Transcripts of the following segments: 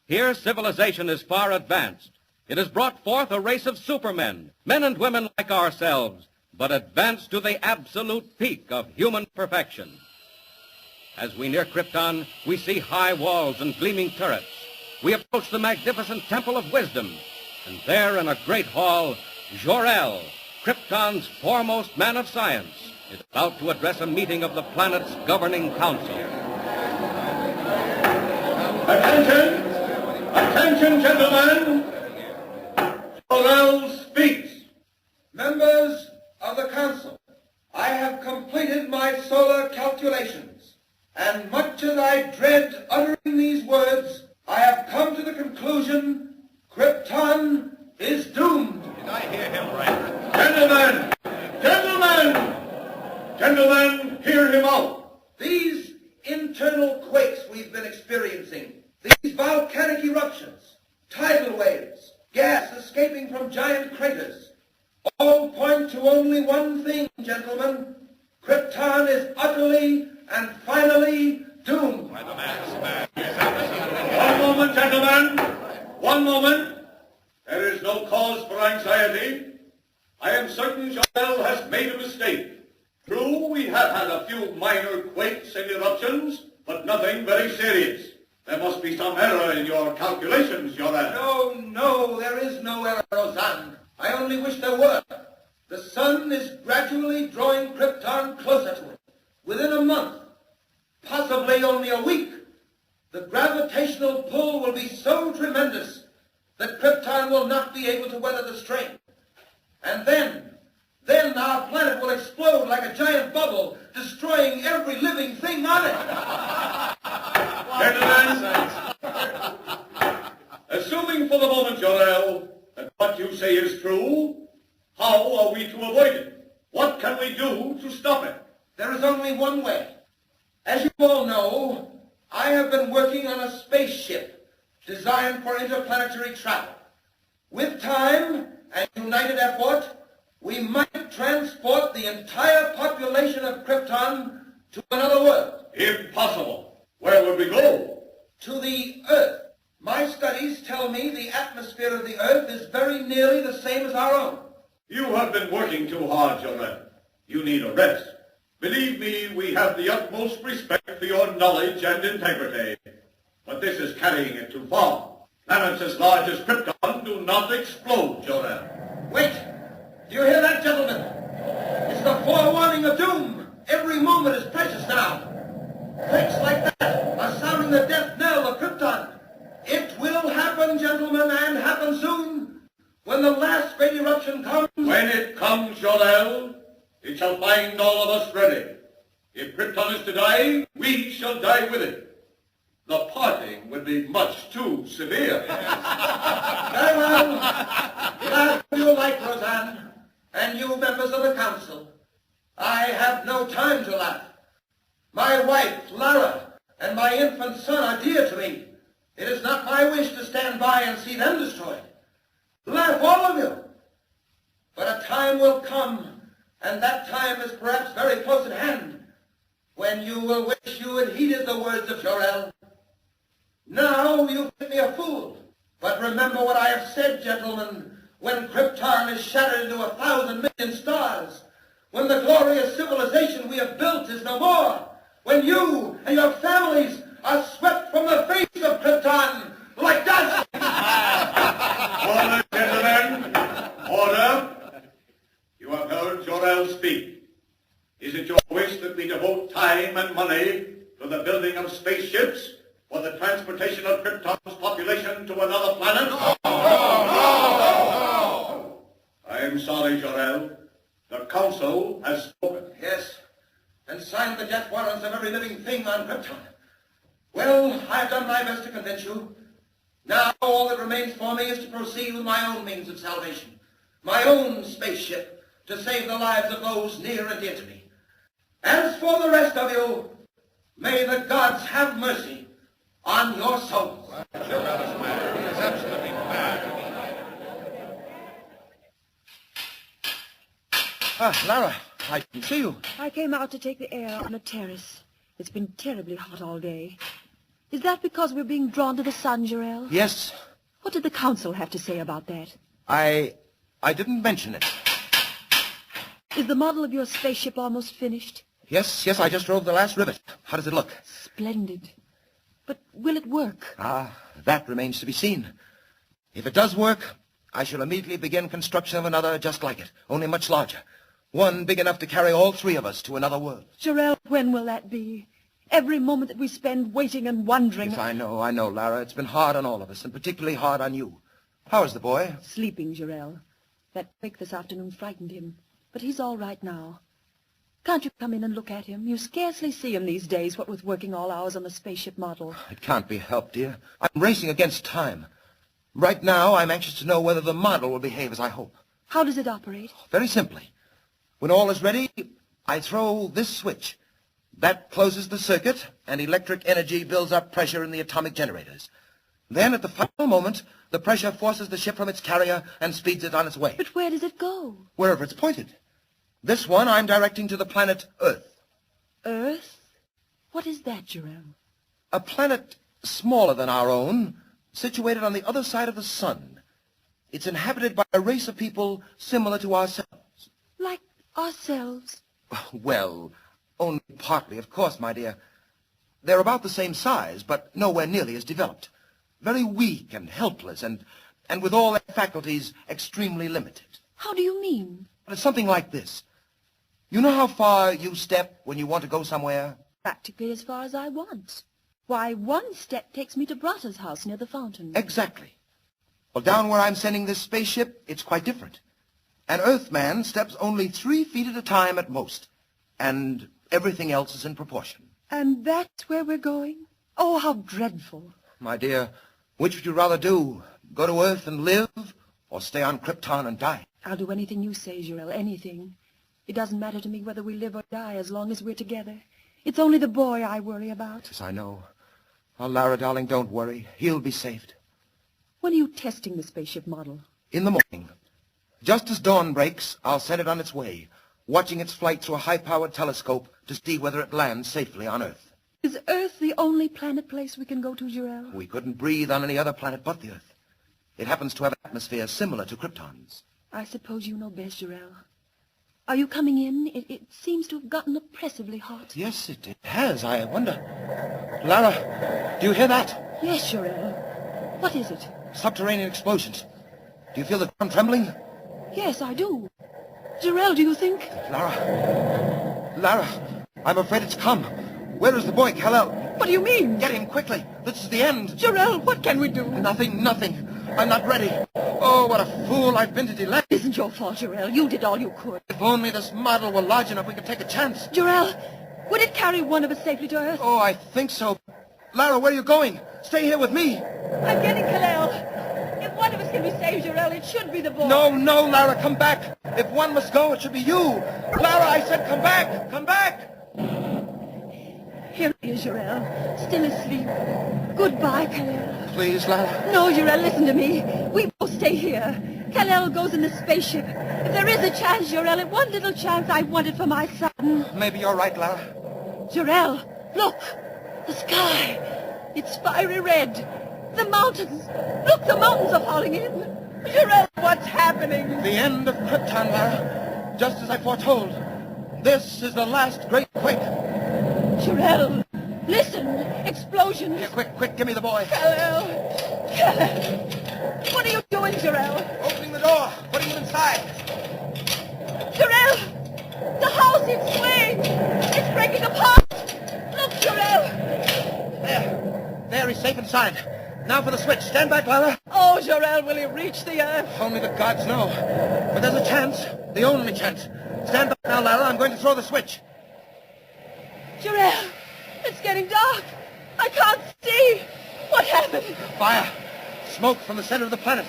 Here, civilization is far advanced. It has brought forth a race of supermen, men and women like ourselves, but advanced to the absolute peak of human perfection. As we near Krypton, we see high walls and gleaming turrets. We approach the magnificent Temple of Wisdom, and there in a great hall, Jor-El, Krypton's foremost man of science, is about to address a meeting of the planet's governing council. Attention! Attention, gentlemen! Jor-El speaks. Members of the council, I have completed my solar calculations, and much as I dread uttering these words, I have come to the conclusion Krypton is doomed. Did I hear him right? Gentlemen! Gentlemen! Gentlemen, hear him out. These internal quakes we've been experiencing, these volcanic eruptions, tidal waves, gas escaping from giant craters, all point to only one thing, gentlemen. Krypton is utterly and finally doomed. Why, the man's mad. One moment, gentlemen. One moment. There is no cause for anxiety. I am certain Jor-El has made a mistake. True, we have had a few minor quakes and eruptions, but nothing very serious. There must be some error in your calculations, Jor-El. No, there is no error, Roseanne. I only wish there were. The sun is gradually drawing Krypton closer to it. Within a month, possibly only a week, the gravitational pull will be so tremendous that Krypton will not be able to weather the strain. And then our planet will explode like a giant bubble, destroying every living thing on it. Gentlemen, assuming for the moment, Jor-El, that what you say is true, how are we to avoid it? What can we do to stop it? There is only one way. As you all know, I have been working on a spaceship designed for interplanetary travel. With time and united effort, we might transport the entire population of Krypton to another world. Impossible. Where would we go? To the Earth. My studies tell me the atmosphere of the Earth is very nearly the same as our own. You have been working too hard, Jor-El. You need a rest. Believe me, we have the utmost respect for your knowledge and integrity. But this is carrying it too far. Planets as large as Krypton do not explode, Jor-El. Wait! Do you hear that, gentlemen? It's the forewarning of doom. Every moment is precious now. Quakes like that are sounding the death knell of Krypton. It will happen, gentlemen, and happen soon. When the last great eruption comes... When it comes, Jor-El, it shall find all of us ready. If Krypton is to die, we shall die with it. The parting would be much too severe. Very well. Laugh if you like, Roseanne, and you members of the council. I have no time to laugh. My wife, Lara, and my infant son are dear to me. It is not my wish to stand by and see them destroyed. Laugh, all of you. But a time will come, and that time is perhaps very close at hand, when you will wish you had heeded the words of Jor-El. Now you think me a fool, but remember what I have said, gentlemen. When Krypton is shattered into 1,000 million stars, when the glorious civilization we have built is no more, when you and your families are swept from the face of Krypton like dust. Order, gentlemen. Order. You have heard Jor-El speak. Is it your wish that we devote time and money to the building of spaceships for the transportation of Krypton's population to another planet? No! I'm sorry, Jor-El. The Council has spoken. Yes, and signed the death warrants of every living thing on Krypton. Well, I've done my best to convince you. Now all that remains for me is to proceed with my own means of salvation, my own spaceship, to save the lives of those near and dear to me. As for the rest of you, may the gods have mercy on your souls. Jor-El is mad. He is absolutely mad. Lara, I didn't see you. I came out to take the air on the terrace. It's been terribly hot all day. Is that because we're being drawn to the sun, Jarell? Yes, What did the council have to say about that? I didn't mention it. Is the model of your spaceship almost finished? Yes, I just drove the last rivet. How does it look? Splendid. But will it work? That remains to be seen. If it does work, I shall immediately begin construction of another just like it, only much larger. One big enough to carry all three of us to another world. Jarell, when will that be? Every moment that we spend waiting and wondering... Yes, I know, Lara. It's been hard on all of us, and particularly hard on you. How is the boy? Sleeping, Jarell. That quake this afternoon frightened him, but he's all right now. Can't you come in and look at him? You scarcely see him these days, what with working all hours on the spaceship model. It can't be helped, dear. I'm racing against time. Right now, I'm anxious to know whether the model will behave as I hope. How does it operate? Very simply. When all is ready, I throw this switch. That closes the circuit, and electric energy builds up pressure in the atomic generators. Then, at the final moment, the pressure forces the ship from its carrier and speeds it on its way. But where does it go? Wherever it's pointed. This one I'm directing to the planet Earth. Earth? What is that, Jarell? A planet smaller than our own, situated on the other side of the sun. It's inhabited by a race of people similar to ourselves. Like ourselves? Well, only partly, of course, my dear. They're about the same size, but nowhere nearly as developed. Very weak and helpless, and with all their faculties extremely limited. How do you mean? It's something like this. You know how far you step when you want to go somewhere? Practically as far as I want. Why, one step takes me to Bratta's house near the fountain. Exactly. Well, down where I'm sending this spaceship, it's quite different. An Earthman steps only 3 feet at a time at most, and everything else is in proportion. And that's where we're going? Oh, how dreadful. My dear, which would you rather do? Go to Earth and live, or stay on Krypton and die? I'll do anything you say, Jarell, anything. It doesn't matter to me whether we live or die as long as we're together. It's only the boy I worry about. Yes, I know. Oh, Lara, darling, don't worry. He'll be saved. When are you testing the spaceship model? In the morning. Just as dawn breaks, I'll send it on its way, watching its flight through a high-powered telescope to see whether it lands safely on Earth. Is Earth the only planet place we can go to, Jarell? We couldn't breathe on any other planet but the Earth. It happens to have an atmosphere similar to Krypton's. I suppose you know best, Jarell. Are you coming in? It seems to have gotten oppressively hot. Yes, it has. I wonder. Lara, do you hear that? Yes, Jarell. What is it? Subterranean explosions. Do you feel the ground trembling? Yes, I do. Jarell, do you think? Lara, I'm afraid it's come. Where is the boy, Kal-El? What do you mean? Get him quickly. This is the end. Jarell, what can we do? Nothing. I'm not ready. Oh, what a fool I've been to delay. It isn't your fault, Jarell. You did all you could. If only this model were large enough, we could take a chance. Jarell, would it carry one of us safely to Earth? Oh, I think so. Lara, where are you going? Stay here with me. I'm getting Kal-El. If one of us can be saved, Jarell, it should be the boy. No, Lara, come back. If one must go, it should be you. Lara, I said come back. Come back. Here he is, Jarell. Still asleep. Goodbye, Kal-El. Please, Lara. No, Jarell, listen to me. We both stay here. Kal-El goes in the spaceship. If there is a chance, Jarell, one little chance, I want it for my son. Maybe you're right, Lara. Jarell, look. The sky. It's fiery red. The mountains. Look, the mountains are falling in. Jarell, what's happening? The end of Krypton, Lara. Just as I foretold. This is the last great quake. Jarell, listen. Explosions. Here, quick, give me the boy. Kal-El. What are you doing, Jarell? Opening the door, putting him inside. Jarell! The house is swaying! It's breaking apart! Look, Jarell! There, he's safe inside. Now for the switch. Stand back, Lara. Oh, Jarell, will he reach the Earth? Only the gods know. But there's a chance. The only chance. Stand back now, Lara. I'm going to throw the switch. Jarell, it's getting dark. I can't see. What happened? Fire. Smoke from the center of the planet.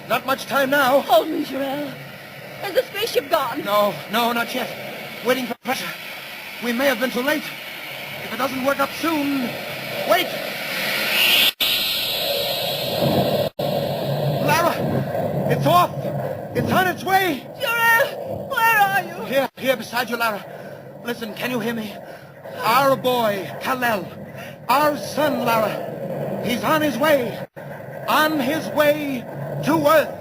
Not much time now. Hold me, Jarell. Has the spaceship gone? No, not yet. Waiting for pressure. We may have been too late. If it doesn't work up soon... Wait! Lara! It's off! It's on its way! Jarell, where are you? Here beside you, Lara. Listen, can you hear me? Our boy, Kal-El. Our son, Lara. He's on his way. On his way to Earth.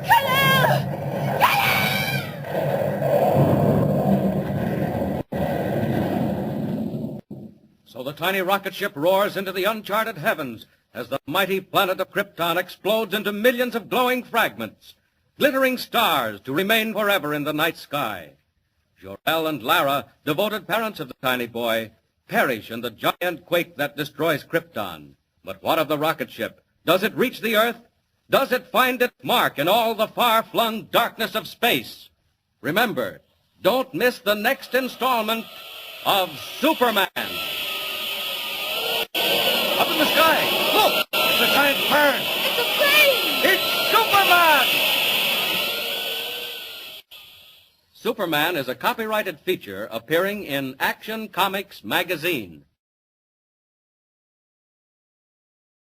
So the tiny rocket ship roars into the uncharted heavens as the mighty planet of Krypton explodes into millions of glowing fragments, glittering stars to remain forever in the night sky. Jor-El and Lara, devoted parents of the tiny boy, perish in the giant quake that destroys Krypton. But what of the rocket ship? Does it reach the Earth? Does it find its mark in all the far-flung darkness of space? Remember, don't miss the next installment of Superman. Up in the sky, look! It's a giant bird! It's a plane! It's Superman! Superman is a copyrighted feature appearing in Action Comics magazine.